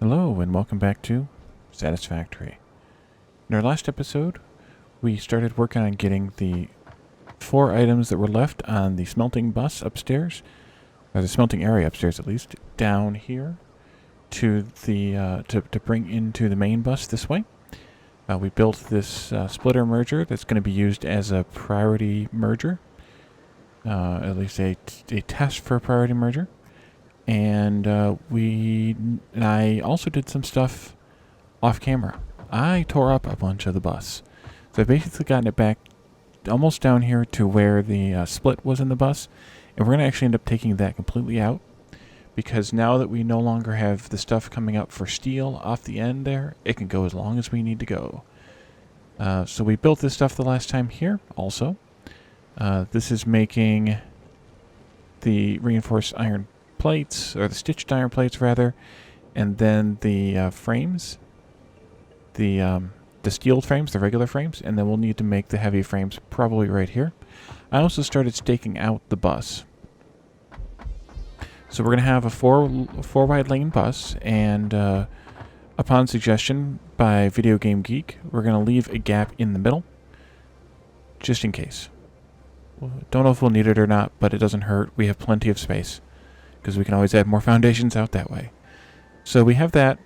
Hello and welcome back to Satisfactory. In our last episode, we started working on getting the 4 items that were left on the smelting bus upstairs, or the smelting area upstairs at least, down here to the to bring into the main bus this way. We built this splitter merger that's going to be used as a priority merger, at least a test for a priority merger. And I also did some stuff off camera. I tore up a bunch of the bus. So I've basically gotten it back almost down here to where the split was in the bus. And we're going to actually end up taking that completely out. Because now that we no longer have the stuff coming up for steel off the end there, it can go as long as we need to go. So we built this stuff the last time here also. This is making the reinforced iron plates, or the stitched iron plates rather, and then the frames, the steel frames, the regular frames, and then we'll need to make the heavy frames probably right here. I also started staking out the bus. So we're going to have a four wide lane bus, and upon suggestion by Video Game Geek, we're going to leave a gap in the middle, just in case. Don't know if we'll need it or not, but it doesn't hurt. We have plenty of space, because we can always add more foundations out that way. So we have that.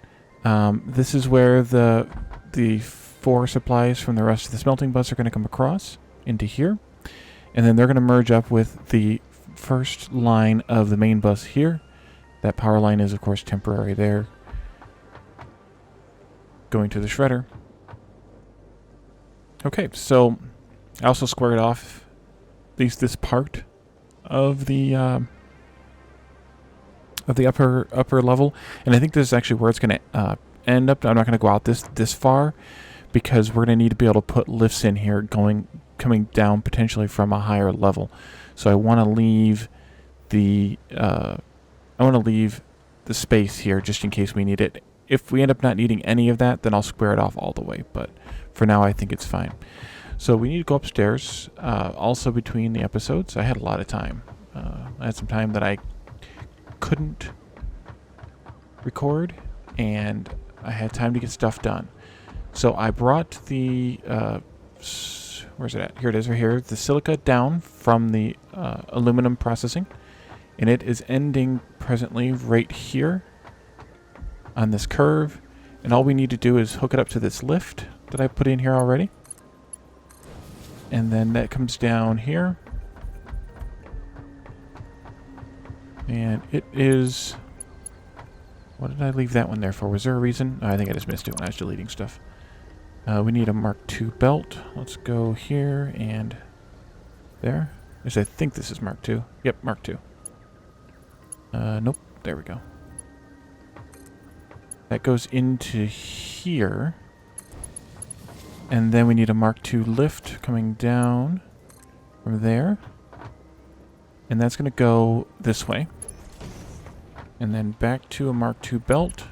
This is where the 4 supplies from the rest of the smelting bus are going to come across into here. And then they're going to merge up with the first line of the main bus here. That power line is, of course, temporary there, going to the shredder. Okay, so I also squared off at least this part of the upper level, and I think this is actually where it's going to end up. I'm not going to go out this far because we're going to need to be able to put lifts in here coming down potentially from a higher level. So I want to leave the space here just in case we need it. If we end up not needing any of that, then I'll square it off all the way, but for now I think it's fine. So we need to go upstairs. Also between the episodes, I had a lot of time. I had some time that I couldn't record, and I had time to get stuff done. So I brought the where's it at? Here it is, right here. The silica down from the aluminum processing, and it is ending presently right here on this curve. And all we need to do is hook it up to this lift that I put in here already, and then that comes down here. And it is... What did I leave that one there for? Was there a reason? Oh, I think I just missed it when I was deleting stuff. We need a Mark II belt. Let's go here and there. I think this is Mark II. Yep, Mark II. Nope. There we go. That goes into here. And then we need a Mark II lift coming down from there. And that's going to go this way. And then back to a Mark II belt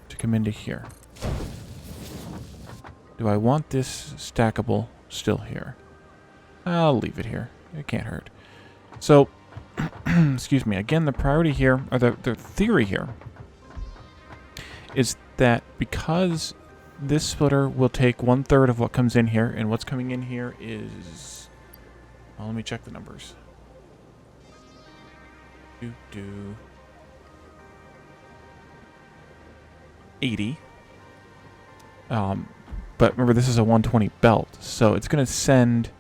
to come into here. Do I want this stackable still here? I'll leave it here. It can't hurt. So, excuse me. Again, the priority here, or the theory here, is that because this splitter will take 1/3 of what comes in here, and what's coming in here is... Well, let me check the numbers. 80. But remember, this is a 120 belt, so it's going to send...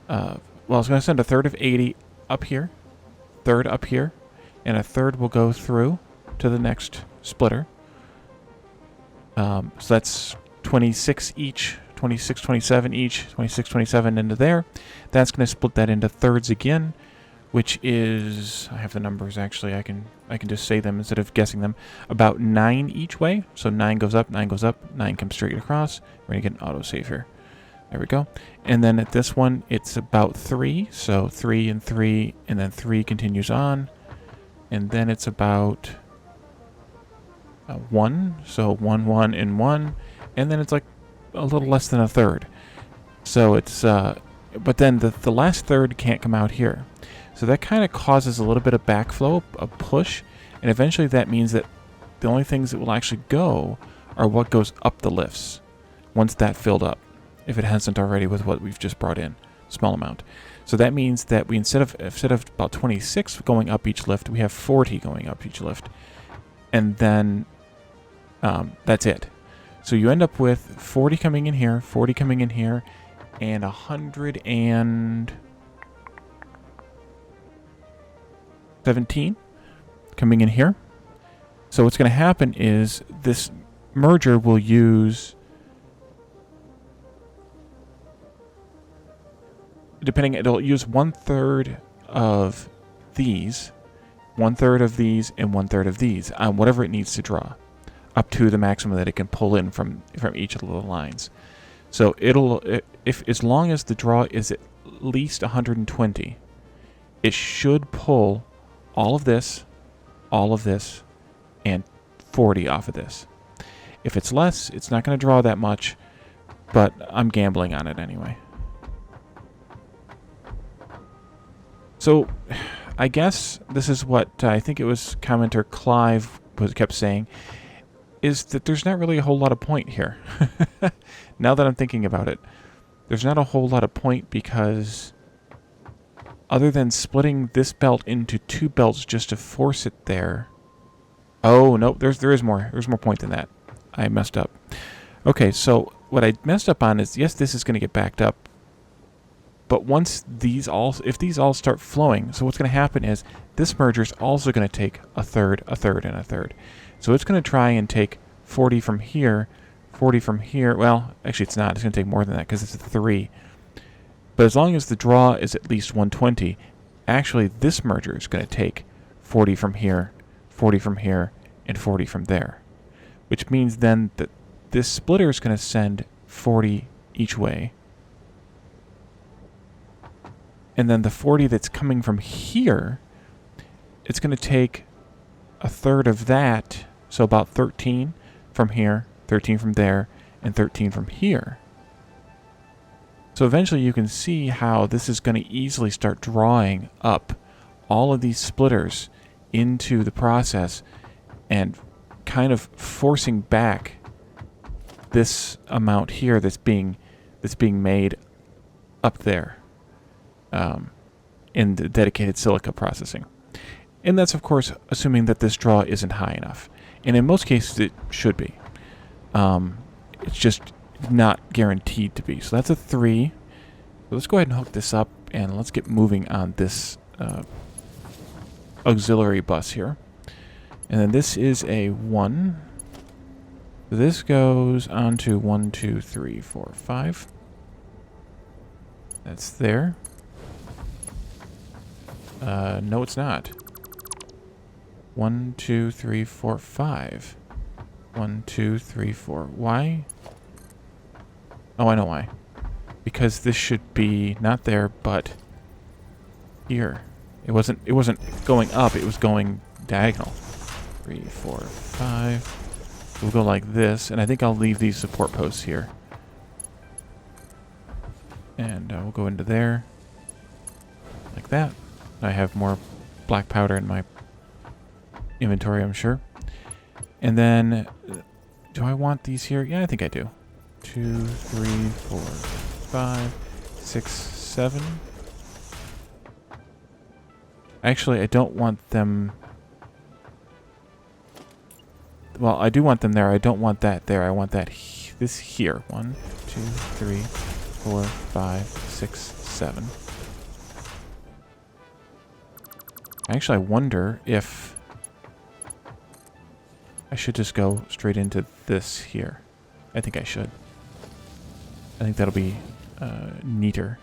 it's going to send 1/3 of 80 up here, 1/3 up here, and 1/3 will go through to the next splitter. So that's 26 each, 26, 27 each, 26, 27 into there. That's going to split that into thirds again, which is... I have the numbers actually. I can just say them instead of guessing them. About 9 each way. So 9 goes up, 9 goes up, 9 comes straight across. We're going to get an autosave here. There we go. And then at this one, it's about 3. So 3 and 3, and then 3 continues on. And then it's about 1. So 1, 1, and 1. And then it's like a little less than 1/3. So it's... but then the last third can't come out here. So that kind of causes a little bit of backflow, a push, and eventually that means that the only things that will actually go are what goes up the lifts once that filled up, if it hasn't already with what we've just brought in, small amount. So that means that we instead of about 26 going up each lift, we have 40 going up each lift, and then that's it. So you end up with 40 coming in here, 40 coming in here, and 117 coming in here. So what's going to happen is this merger will use, it'll use 1/3 of these, 1/3 of these, and 1/3 of these on whatever it needs to draw, up to the maximum that it can pull in from each of the little lines. So as long as the draw is at least 120, it should pull all of this, and 40 off of this. If it's less, it's not going to draw that much, but I'm gambling on it anyway. So I guess this is what I think it was commenter Clive kept saying, is that there's not really a whole lot of point here. Now that I'm thinking about it, there's not a whole lot of point, because other than splitting this belt into 2 belts just to force it there. Oh, no, there is more. There's more point than that. I messed up. Okay, so what I messed up on is, yes, this is going to get backed up, but once if these all start flowing, so what's going to happen is this merger is also going to take a third, and a third. So it's going to try and take 40 from here, 40 from here. Well, actually it's not. It's going to take more than that because it's a 3. But as long as the draw is at least 120, actually this merger is going to take 40 from here, 40 from here, and 40 from there. Which means then that this splitter is going to send 40 each way. And then the 40 that's coming from here, it's going to take a third of that, so about 13 from here, 13 from there, and 13 from here. So eventually you can see how this is going to easily start drawing up all of these splitters into the process and kind of forcing back this amount here that's being made up there in the dedicated silica processing. And that's, of course, assuming that this draw isn't high enough. And in most cases, it should be. It's just not guaranteed to be. So that's a 3. So let's go ahead and hook this up, and let's get moving on this auxiliary bus here. And then this is a 1. So this goes on to 1, 2, 3, 4, 5. That's there. No, it's not. 1, 2, 3, 4, 5. 1, 2, 3, 4. Why? Oh, I know why. Because this should be not there, but here. It wasn't going up, it was going diagonal. 3, 4, 5. We'll go like this, and I think I'll leave these support posts here. And we'll go into there. Like that. I have more black powder in my inventory, I'm sure. And then, do I want these here? Yeah, I think I do. 2, 3, 4, 5, 6, 7. Actually, I don't want them... Well, I do want them there. I don't want that there. I want that this here. 1, 2, 3, 4, 5, 6, 7. Actually, I wonder if I should just go straight into this here. I think I should. I think that'll be neater.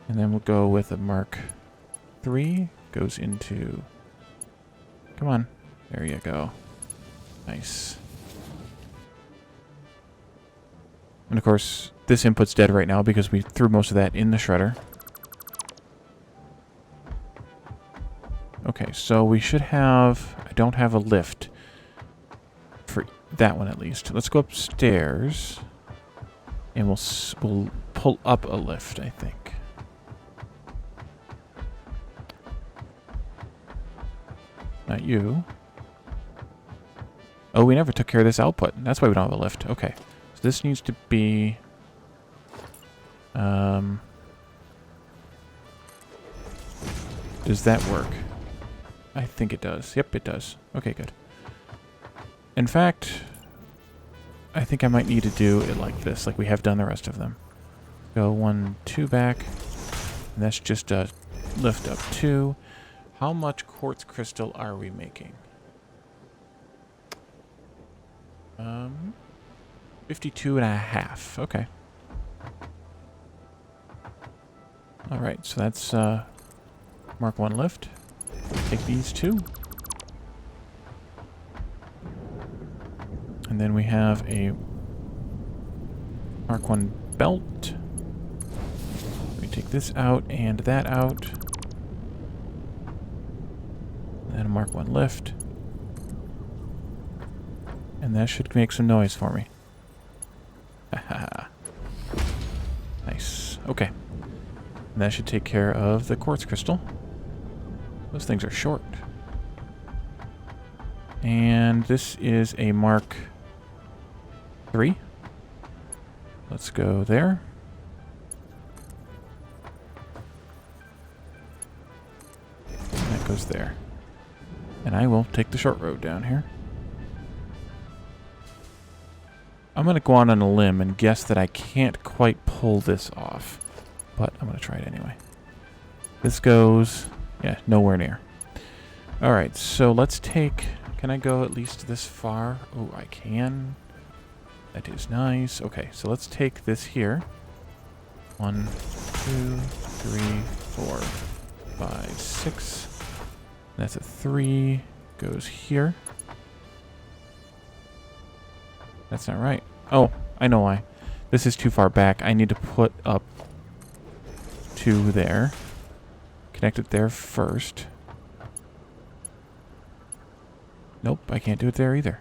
And then we'll go with a Mark 3. Goes into... Come on. There you go. Nice. And of course, this input's dead right now because we threw most of that in the shredder. Okay, so we should have... I don't have a lift for that one at least. Let's go upstairs. And we'll pull up a lift, I think. Not you. Oh, we never took care of this output. That's why we don't have a lift. Okay. So this needs to be... does that work? I think it does. Yep, it does. Okay, good. In fact, I think I might need to do it like this, like we have done the rest of them. Go 1, 2 back. And that's just a lift up 2. How much quartz crystal are we making? 52.5. Okay. Alright, so that's Mark 1 lift. Take these 2. And then we have a Mark 1 belt. We take this out and that out. And a Mark 1 lift. And that should make some noise for me. Haha. Nice. Okay. And that should take care of the quartz crystal. Those things are short. And this is a Mark 3. Let's go there. And that goes there. And I will take the short road down here. I'm going to go on a limb and guess that I can't quite pull this off. But I'm going to try it anyway. This goes... yeah, nowhere near. Alright, so let's take... can I go at least this far? Oh, I can. That is nice. Okay, so let's take this here. 1, 2, 3, 4, 5, 6. That's a 3. Goes here. That's not right. Oh, I know why. This is too far back. I need to put up 2 there. Connect it there first. Nope, I can't do it there either.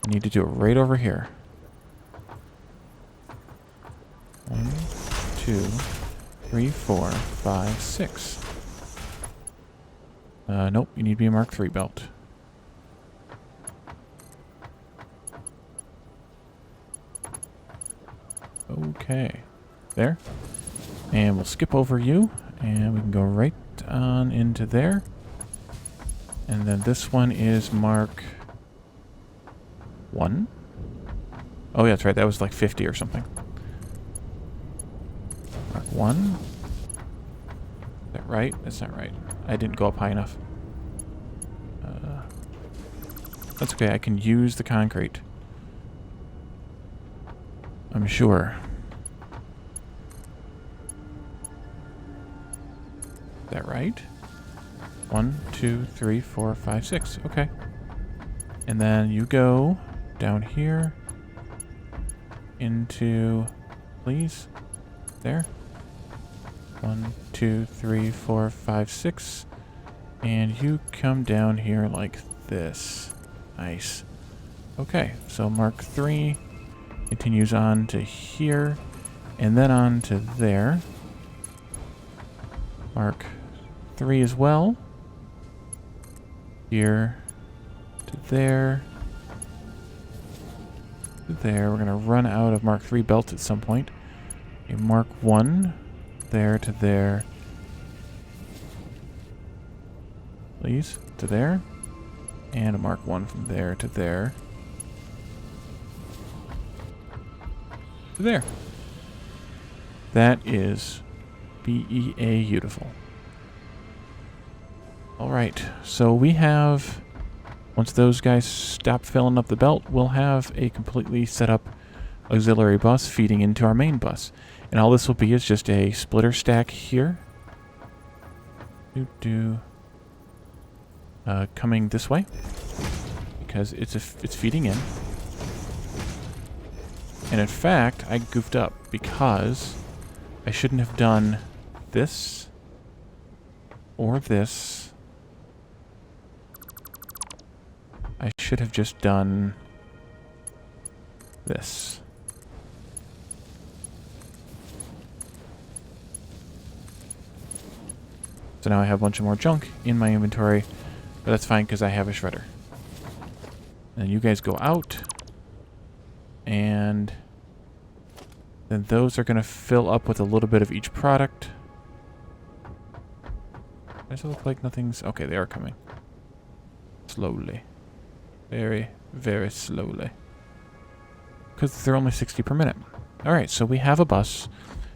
I need to do it right over here. 1, 2, 3, 4, 5, 6. Nope, you need to be a Mark 3 belt. Okay. There. And we'll skip over you. And we can go right on into there. And then this one is Mark 1. Oh, yeah, that's right. That was like 50 or something. Mark 1. Is that right? That's not right. I didn't go up high enough. That's okay. I can use the concrete. I'm sure. Is that right? 1, 2, 3, 4, 5, 6. Okay. And then you go down here into, please, there. 1, 2, 3, 4, 5, 6. And you come down here like this. Nice. Okay, so Mark 3 continues on to here, and then on to there. Mark 3 as well. Here to there. To there. We're going to run out of Mark 3 belts at some point. A Mark 1. There to there. Please. To there. And a Mark 1 from there to there. To there. That is BEA beautiful. Alright, so we have, once those guys stop filling up the belt, we'll have a completely set up auxiliary bus feeding into our main bus. And all this will be is just a splitter stack here. Coming this way, because it's feeding in. And in fact, I goofed up because I shouldn't have done this or this. I should have just done this. So now I have a bunch of more junk in my inventory, but that's fine because I have a shredder. And you guys go out. And then those are going to fill up with a little bit of each product. Does it look like nothing's... Okay, they are coming. Slowly. Very, very slowly. Because they're only 60 per minute. Alright, so we have a bus.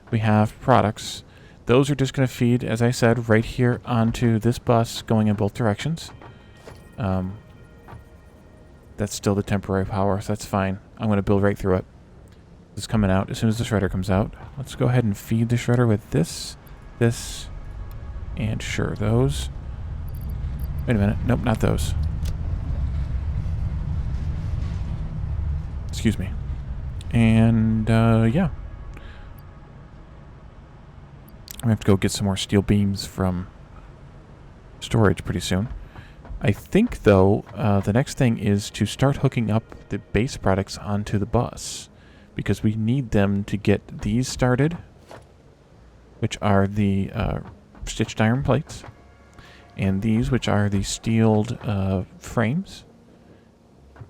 We have products. Those are just going to feed, as I said, right here onto this bus going in both directions. That's still the temporary power, so that's fine. I'm going to build right through it. It's coming out as soon as the shredder comes out. Let's go ahead and feed the shredder with this, and sure, those. Wait a minute. Nope, not those. Excuse me. And, yeah. I'm going to have to go get some more steel beams from storage pretty soon. I think, though, the next thing is to start hooking up the base products onto the bus, because we need them to get these started, which are the stitched iron plates, and these, which are the steeled frames.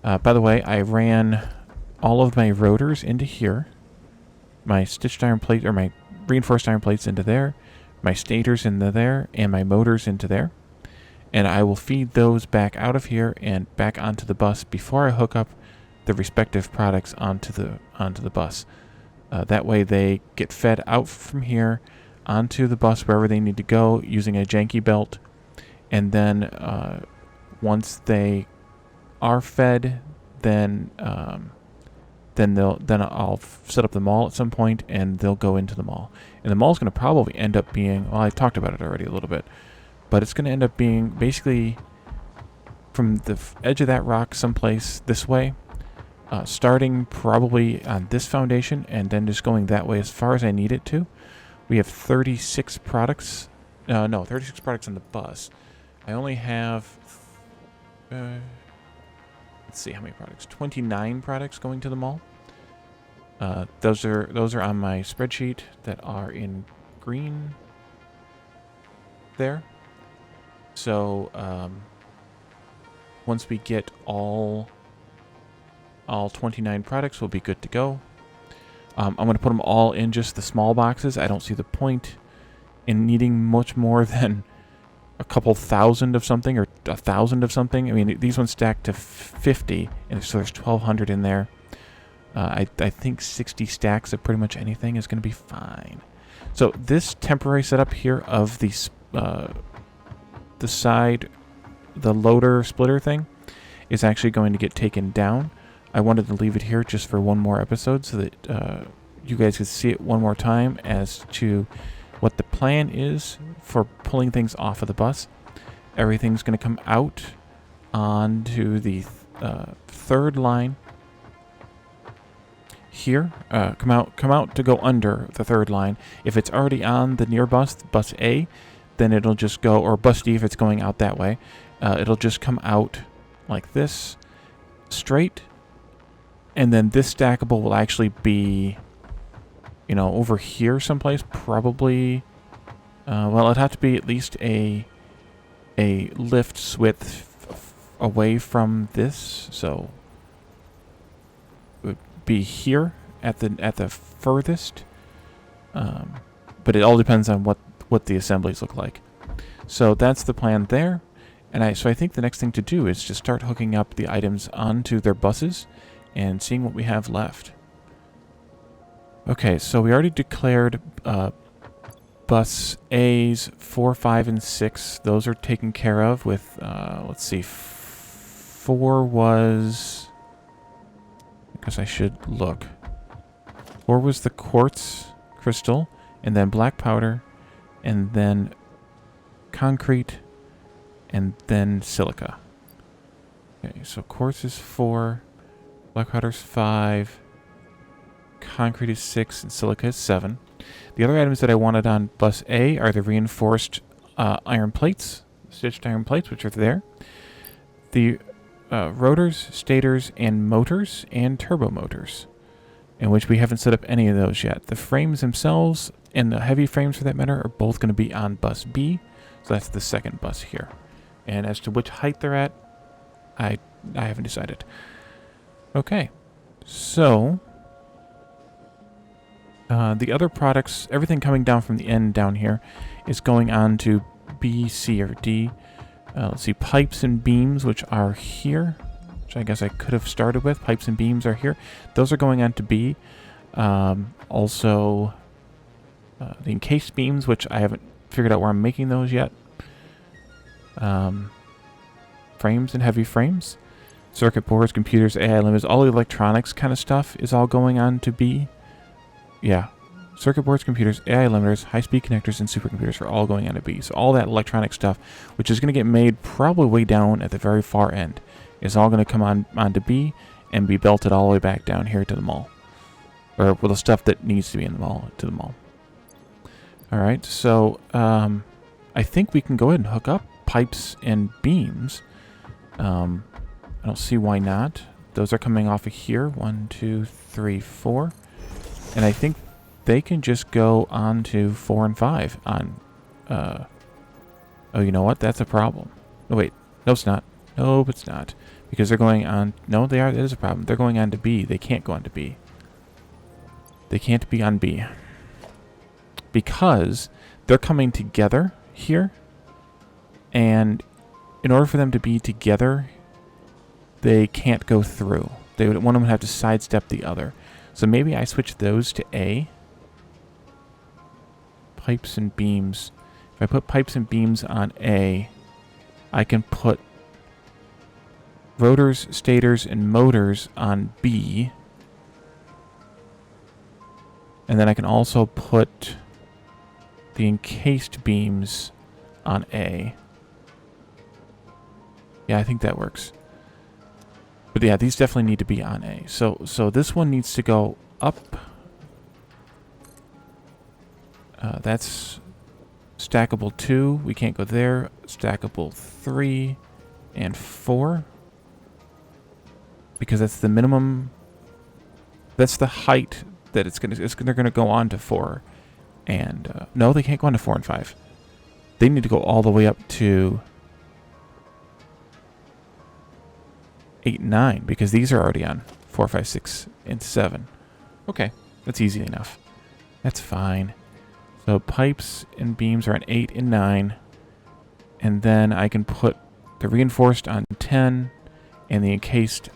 By the way, I ran all of my rotors into here, my stitched iron plate, or my reinforced iron plates into there, my stators into there, and my motors into there. And I will feed those back out of here and back onto the bus before I hook up the respective products onto the bus. That way they get fed out from here onto the bus wherever they need to go using a janky belt. And then once they are fed, then I'll set up the mall at some point and they'll go into the mall. And the mall's going to probably end up being, well, I talked about it already a little bit, but it's going to end up being basically from the edge of that rock someplace this way, starting probably on this foundation and then just going that way as far as I need it to. We have 36 products. 36 products on the bus. I only have, let's see how many products. 29 products going to the mall. Those are on my spreadsheet that are in green there. So once we get all 29 products, we'll be good to go. I'm going to put them all in just the small boxes. I don't see the point in needing much more than a couple thousand of something or 1,000 of something. I mean, these ones stack to 50, and so there's 1,200 in there. I think 60 stacks of pretty much anything is going to be fine. So this temporary setup here of the side, the loader splitter thing, is actually going to get taken down. I wanted to leave it here just for one more episode so that you guys could see it one more time as to what the plan is for pulling things off of the bus. Everything's going to come out onto the third line here. Come out to go under the third line. If it's already on the near bus, bus A, then it'll just go, or bus D if it's going out that way, it'll just come out like this, straight, and then this stackable will actually be, over here someplace, probably. Well, it'd have to be at least a lift width away from this, so it would be here at the furthest. But it all depends on what the assemblies look like. So that's the plan there. And so I think the next thing to do is just start hooking up the items onto their buses and seeing what we have left. Okay, so we already declared bus A's 4, 5, and 6. Those are taken care of with, let's see, 4 was, because I should look. 4 was the quartz crystal, and then black powder, and then concrete, and then silica. Okay, so quartz is 4, black powder is 5, concrete is 6, and silica is 7. The other items that I wanted on bus A are the reinforced iron plates, stitched iron plates, which are there. The rotors, stators, and motors, and turbo motors, in which we haven't set up any of those yet. The frames themselves, and the heavy frames for that matter, are both going to be on bus B, so that's the second bus here. And as to which height they're at, I I haven't decided. Okay. So, the other products, everything coming down from the end down here is going on to B, C, or D. Let's see, pipes and beams, which are here, which I guess I could have started with. Pipes and beams are here. Those are going on to B. Also, the encased beams, which I haven't figured out where I'm making those yet. Frames and heavy frames. Circuit boards, computers, AI limiters, all the electronics kind of stuff is all going on to B. Yeah. Circuit boards, computers, AI limiters, high-speed connectors, and supercomputers are all going on to B. So all that electronic stuff, which is going to get made probably way down at the very far end, is all going to come onto B and be belted all the way back down here to the mall. Or well, the stuff that needs to be in the mall, to the mall. Alright, so I think we can go ahead and hook up pipes and beams. I don't see why not. Those are coming off of here. 1, 2, 3, 4. And I think they can just go on to 4 and 5 on... oh, you know what? That's a problem. No, wait. No, it's not. Nope, it's not. Because they're going on... No, they are. That is a problem. They're going on to B. They can't go on to B. They can't be on B. Because they're coming together here. And in order for them to be together, they can't go through. One of them would have to sidestep the other. So maybe I switch those to A. Pipes and beams. If I put pipes and beams on A, I can put rotors, stators, and motors on B. And then I can also put the encased beams on A. Yeah, I think that works. But yeah, these definitely need to be on A. So this one needs to go up. That's stackable 2. We can't go there. Stackable 3 and 4. Because that's the minimum. That's the height that they're gonna go on to 4. And no, they can't go on to 4 and 5. They need to go all the way up to 8 and 9, because these are already on 4, 5, 6, and 7. Okay, that's easy enough. That's fine. So pipes and beams are on 8 and 9. And then I can put the reinforced on 10 and the encased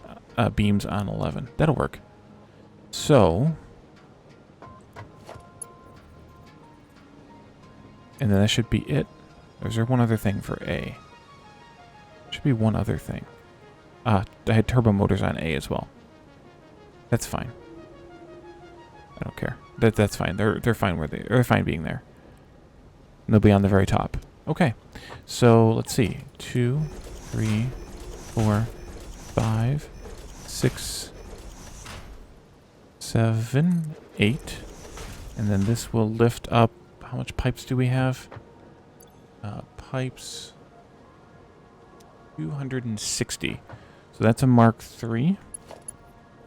beams on 11. That'll work. So... and then that should be it. Or is there one other thing for A? Should be one other thing. I had turbo motors on A as well. That's fine. I don't care. That's fine. They're fine where they're fine being there. And they'll be on the very top. Okay. So let's see. 2, 3, 4, 5, 6, 7, 8. And then this will lift up. How much pipes do we have? Pipes. 260. So that's a Mark III.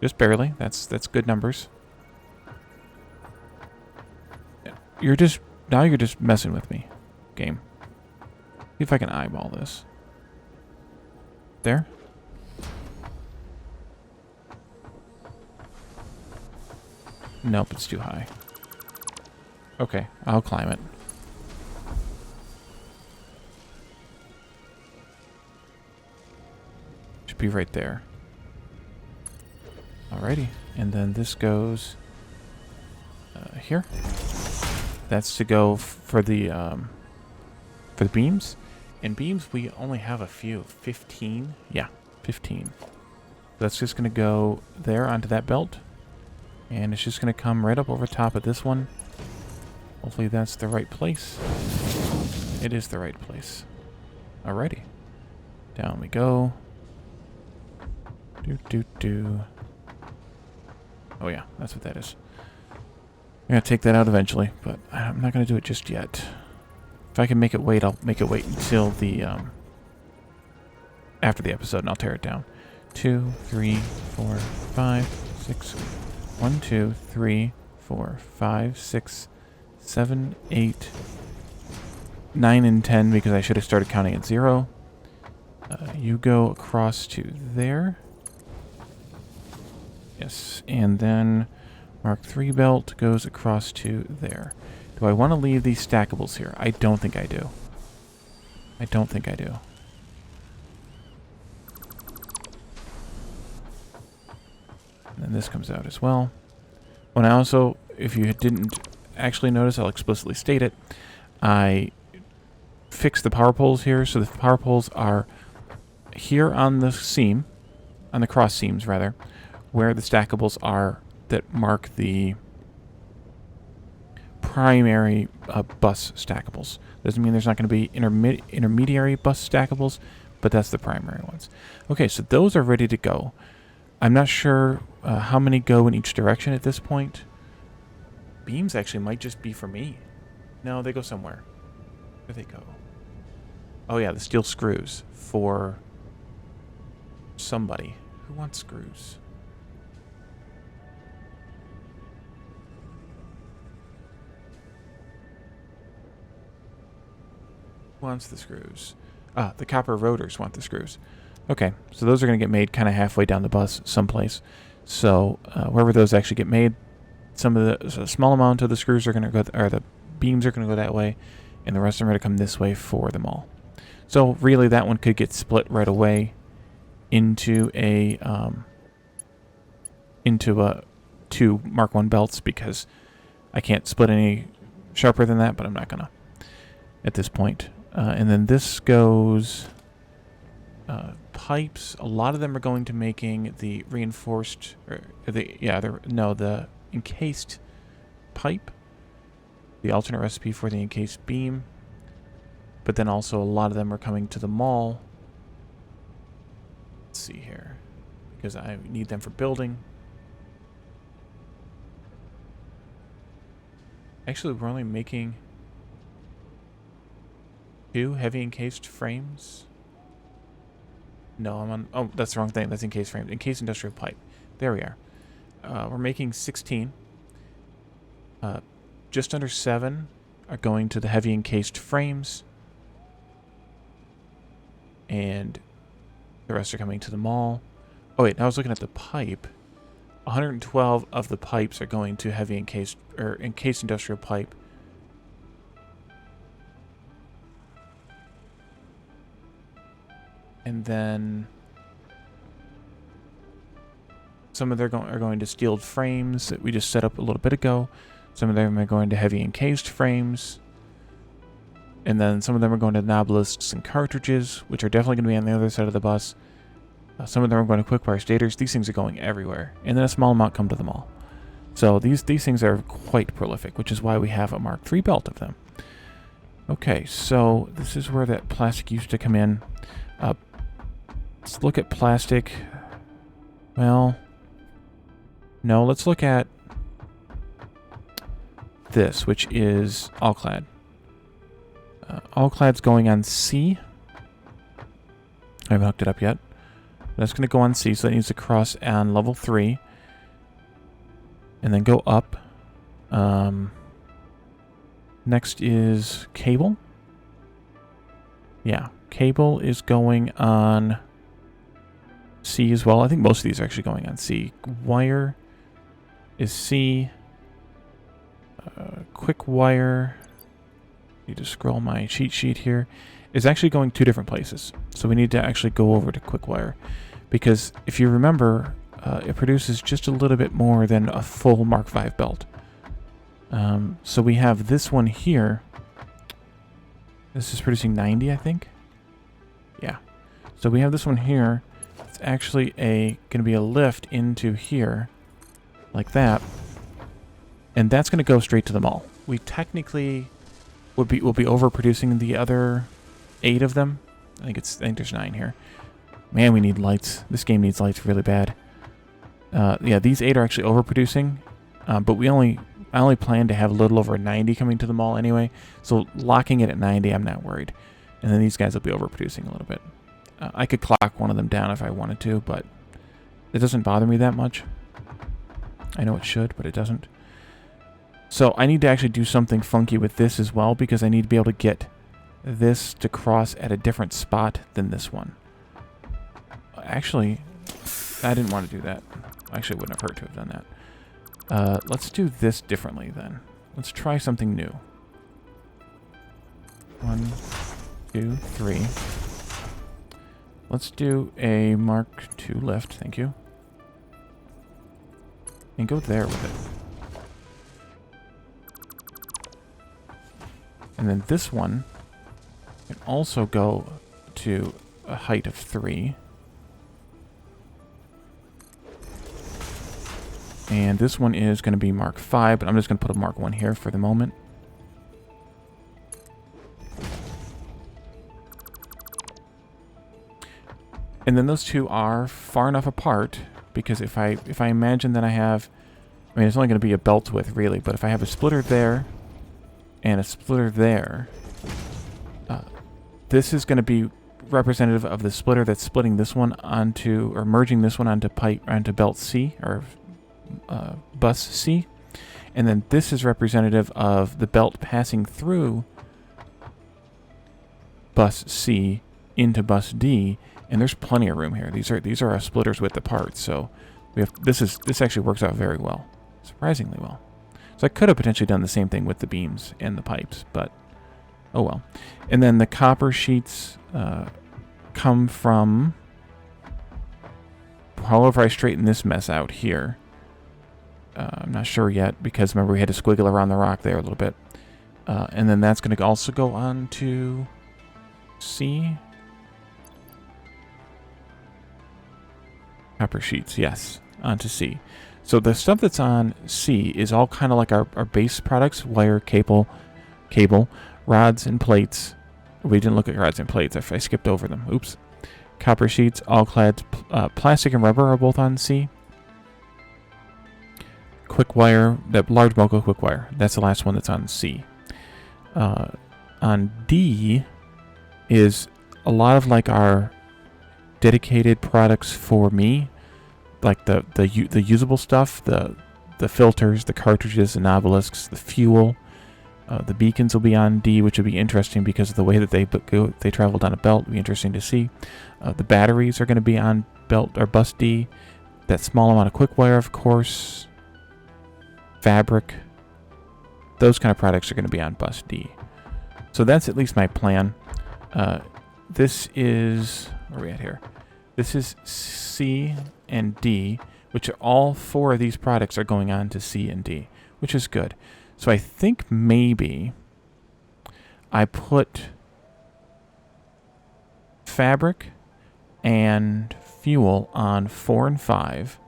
Just barely. That's good numbers. Yeah. You're just messing with me, game. See if I can eyeball this. There. Nope, it's too high. Okay, I'll climb it. Should be right there. Alrighty, and then this goes here. That's to go for the beams. And beams, we only have a few. 15? Yeah, 15. That's just going to go there onto that belt. And it's just going to come right up over top of this one. Hopefully that's the right place. It is the right place. Alrighty. Down we go. Oh yeah, that's what that is. I'm going to take that out eventually, but I'm not going to do it just yet. If I can make it wait, I'll make it wait until the, after the episode, and I'll tear it down. 2, 3, 4, 5, 6. 1, 2, 3, 4, 5, 6, 7, 8, 9, and 10, because I should have started counting at 0. You go across to there. Yes, and then Mark III belt goes across to there. Do I want to leave these stackables here? I don't think I do. I don't think I do. And then this comes out as well. Oh, and I also, if you didn't actually notice, I'll explicitly state it. I fixed the power poles here, so the power poles are here on the seam, on the cross seams rather, where the stackables are that mark the primary bus stackables. Doesn't mean there's not going to be intermediary bus stackables, but that's the primary ones. Okay, so those are ready to go. I'm not sure how many go in each direction at this point. Beams actually might just be for me. No, they go somewhere. Where do they go? Oh yeah, the steel screws for somebody. Who wants screws? Who wants the screws? Ah, the copper rotors want the screws. Okay, so those are going to get made kind of halfway down the bus someplace. So wherever those actually get made, a small amount of the screws are going to go, or the beams are going to go that way, and the rest of them are going to come this way for them all. So really, that one could get split right away into two Mark I belts, because I can't split any sharper than that, but I'm not gonna at this point. And then this goes pipes. A lot of them are going to making the reinforced, the encased pipe, the alternate recipe for the encased beam. But then also a lot of them are coming to the mall. Let's see here, because I need them for building. Actually, we're only making 2 heavy encased frames. No, I'm on... Oh, that's the wrong thing. That's encased frames. Encased industrial pipe. There we are. We're making 16. Just under 7 are going to the heavy encased frames. And the rest are coming to the mall. Oh, wait. I was looking at the pipe. 112 of the pipes are going to heavy encased, or encased industrial pipe. And then some of them are going to steeled frames that we just set up a little bit ago. Some of them are going to heavy encased frames. And then some of them are going to nobelisks and cartridges, which are definitely going to be on the other side of the bus. Some of them are going to quick-wire stators. These things are going everywhere. And then a small amount come to them all. So these things are quite prolific, which is why we have a Mark III belt of them. Okay, so this is where that plastic used to come in. Let's look at plastic. Well, no, let's look at this, which is all-clad. All-clad's going on C. I haven't hooked it up yet. That's going to go on C, so that needs to cross on level 3. And then go up. Next is cable. Yeah, cable is going on C as well. I think most of these are actually going on C. Wire is C. Quick wire. Need to scroll my cheat sheet here. Is actually going 2 different places. So we need to actually go over to quick wire. Because if you remember, it produces just a little bit more than a full Mark V belt. So we have this one here. This is producing 90, I think. Yeah. So we have this one here. It's actually going to be a lift into here, like that, and that's going to go straight to the mall. We technically will be overproducing the other 8 of them. I think there's 9 here. Man, we need lights. This game needs lights really bad. Yeah, these 8 are actually overproducing, but I only plan to have a little over 90 coming to the mall anyway, so locking it at 90, I'm not worried. And then these guys will be overproducing a little bit. I could clock one of them down if I wanted to, but it doesn't bother me that much. I know it should, but it doesn't. So I need to actually do something funky with this as well, because I need to be able to get this to cross at a different spot than this one. actually, I didn't want to do that. Actually, it wouldn't have hurt to have done that. Let's do this differently then. Let's try something new. 1, 2, 3. Let's do a Mark II lift, thank you. And go there with it. And then this one can also go to a height of 3. And this one is going to be Mark V, but I'm just going to put a Mark I here for the moment. And then those two are far enough apart, because if I imagine that I have, I mean, it's only going to be a belt width, really, but if I have a splitter there and a splitter there, this is going to be representative of the splitter that's splitting this one onto, or merging this one onto belt C, or bus C. And then this is representative of the belt passing through bus C into bus D. And there's plenty of room here. These are our splitters width apart, so we have this actually works out very well, surprisingly well. So I could have potentially done the same thing with the beams and the pipes, but oh well. And then the copper sheets come from, however I straighten this mess out here. I'm not sure yet, because remember we had to squiggle around the rock there a little bit. And then that's going to also go on to C. Copper sheets, yes, onto C. So the stuff that's on C is all kind of like our base products: wire, cable, rods, and plates. We didn't look at rods and plates. I skipped over them. Oops. Copper sheets, all clad, plastic and rubber are both on C. Quick wire, that large bulk of quick wire. That's the last one that's on C. On D is a lot of like our dedicated products for me, like the usable stuff, the filters, the cartridges, the nobelisks, the fuel. The beacons will be on D, which will be interesting because of the way that they travel down a belt. It'll be interesting to see. The batteries are going to be on belt or bus D. That small amount of quick wire, of course. Fabric. Those kind of products are going to be on bus D. So that's at least my plan. This is, where are we at here? This is C and D, which are all 4 of these products are going on to C and D, which is good. So I think maybe I put fabric and fuel on 4 and 5.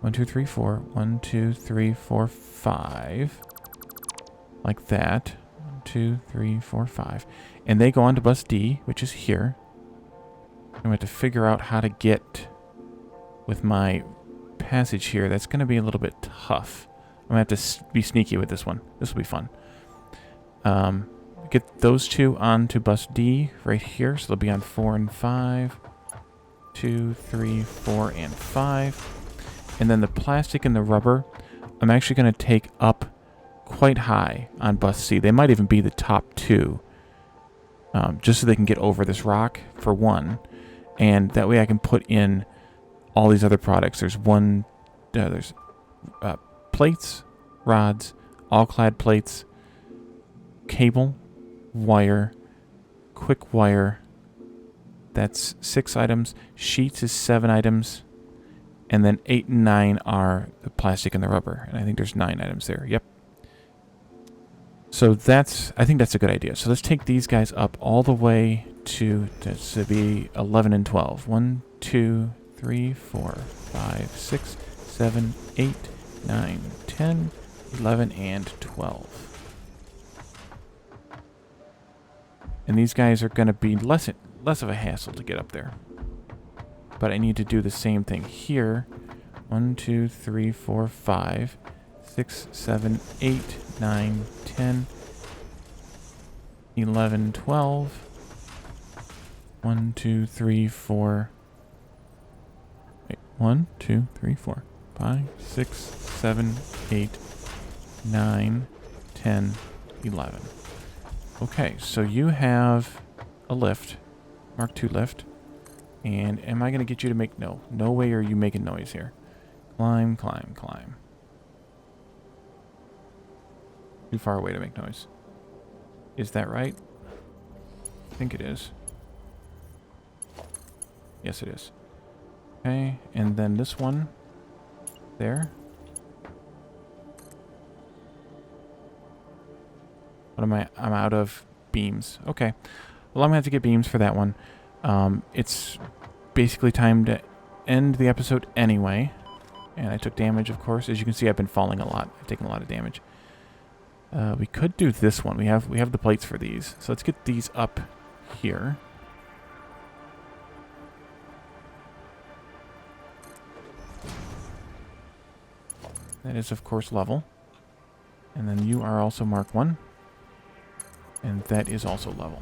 1, 2, 3, 4. 1, 2, 3, 4, 5. Like that. 1, 2, 3, 4, 5. And they go on to bus D, which is here. I'm going to have to figure out how to get with my passage here. That's going to be a little bit tough. I'm going to have to be sneaky with this one. This will be fun. Get those two onto bus D right here. So they'll be on 4 and 5. 2, 3, 4, and 5. And then the plastic and the rubber, I'm actually going to take up quite high on bus C. They might even be the top 2. Just so they can get over this rock, for one. And that way I can put in all these other products. There's plates, rods, all-clad plates, cable, wire, quick wire. That's 6 items. Sheets is 7 items. And then 8 and 9 are the plastic and the rubber. And I think there's 9 items there. Yep. So I think that's a good idea. So let's take these guys up all the way to be 11 and 12. 1, 2, 3, 4, 5, 6, 7, 8, 9, 10, 11, and 12. And these guys are going to be less of a hassle to get up there. But I need to do the same thing here. 1, 2, 3, 4, 5, 6, 7, 8, 9, 10, 11, 12. 1, 2, 3, 4. Wait, 1, 2, 3, 4, 5, 6, 7, 8, 9, 10, 11. Okay, so you have a lift, Mark II lift. And am I going to get you to make... No. No way are you making noise here. Climb, climb, climb. Too far away to make noise. Is that right? I think it is. Yes, it is. Okay, and then this one. There. What am I? I'm out of beams. Okay. Well, I'm going to have to get beams for that one. It's basically time to end the episode anyway. And I took damage, of course. As you can see, I've been falling a lot. I've taken a lot of damage. We could do this one. We have the plates for these. So let's get these up here. That is, of course, level. And then you are also Mark 1. And that is also level.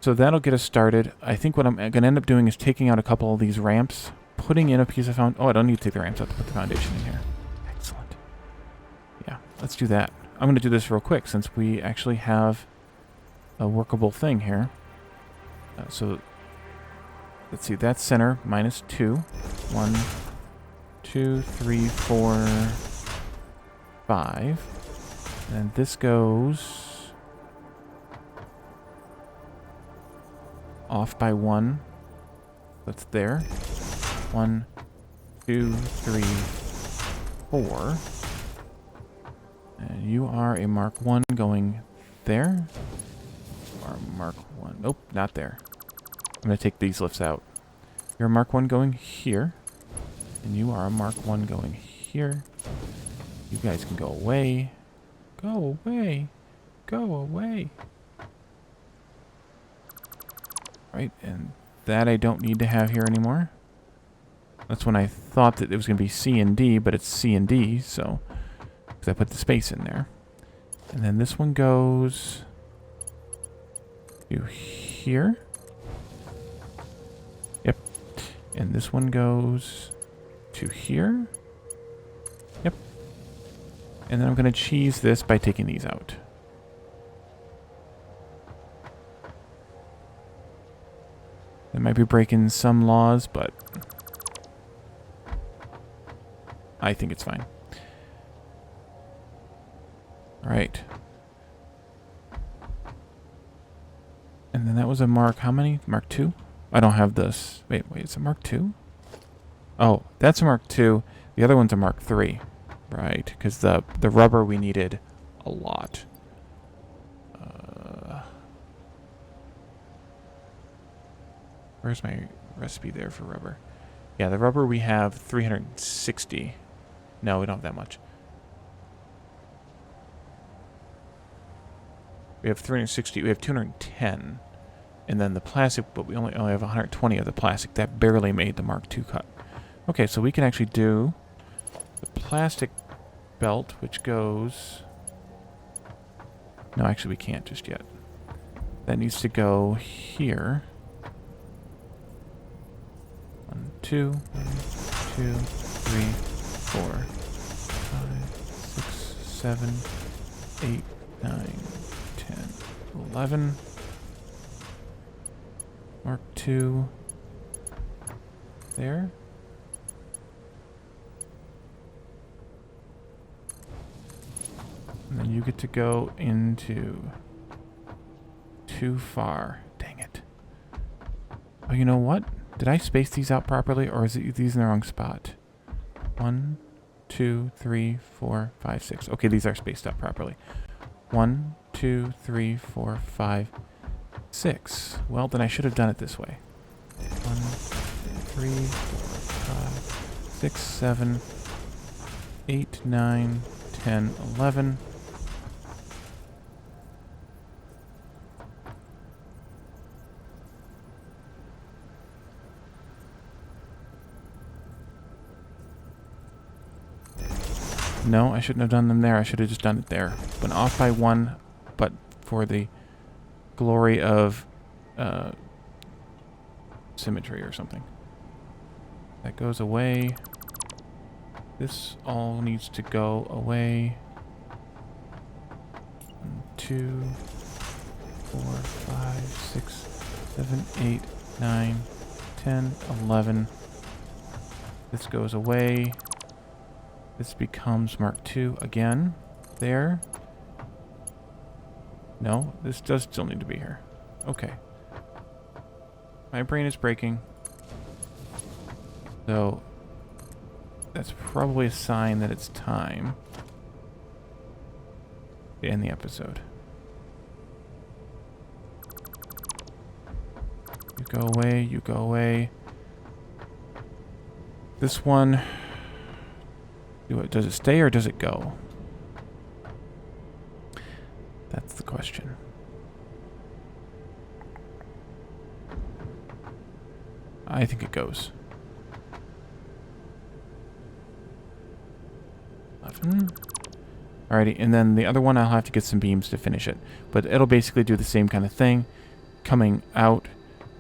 So that'll get us started. I think what I'm going to end up doing is taking out a couple of these ramps, putting in a piece of foundation. Oh, I don't need to take the ramps out to put the foundation in here. Excellent. Yeah, let's do that. I'm going to do this real quick since we actually have a workable thing here. So let's see, that's center, -2. 1, 2, 3, 4, 5. And this goes off by 1. That's there. 1, 2, 3, 4. And you are a Mark 1 going there. You are a Mark 1. Nope, not there. I'm going to take these lifts out. You're a Mark 1 going here. And you are a Mark 1 going here. You guys can go away. Go away. Go away. Right, and that I don't need to have here anymore. That's when I thought that it was going to be C and D, but it's C and D, so... Because I put the space in there. And then this one goes... to here. Yep. And this one goes... to here. Yep. And then I'm going to cheese this by taking these out. That might be breaking some laws, but I think it's fine. All right. And then that was a Mark, how many? Mark 2? I don't have this. Wait, it's a Mark 2? Oh, that's a Mark 2. The other one's a Mark 3. Right, because the rubber we needed a lot. Where's my recipe there for rubber? Yeah, the rubber we have 360. No, we don't have that much. We have 360. We have 210. And then the plastic, but we only have 120 of the plastic. That barely made the Mark II cut. Okay, so we can actually do the plastic belt, which goes... No, actually we can't just yet. That needs to go here. 1, 2, 1, 2, 3, 4, 5, 6, 7, 8, 9, 10, 11. Mark 2 there. And then you get to go into too far. Dang it. Oh, you know what? Did I space these out properly, or is it these in the wrong spot? 1, 2, 3, 4, 5, 6. Okay, these are spaced out properly. 1, 2, 3, 4, 5, 6. Well, then I should have done it this way. 1, 3, 4, 5, 6, 7, 8, 9, 10, 11. No, I shouldn't have done them there. I should have just done it there. Went off by 1, but for the glory of symmetry or something. That goes away. This all needs to go away. 1, 2, 4, 5, 6, 7, 8, 9, 10, 11. This goes away. This becomes Mark II again. There. No, this does still need to be here. Okay. My brain is breaking. So, that's probably a sign that it's time to end the episode. You go away, you go away. This one, does it stay or does it go? That's the question. I think it goes. 11. Alrighty, and then the other one I'll have to get some beams to finish it. But it'll basically do the same kind of thing. Coming out,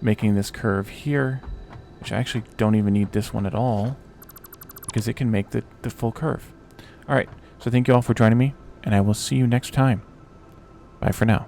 making this curve here, which I actually don't even need this one at all, because it can make the full curve. Alright, so thank you all for joining me, and I will see you next time. Bye for now.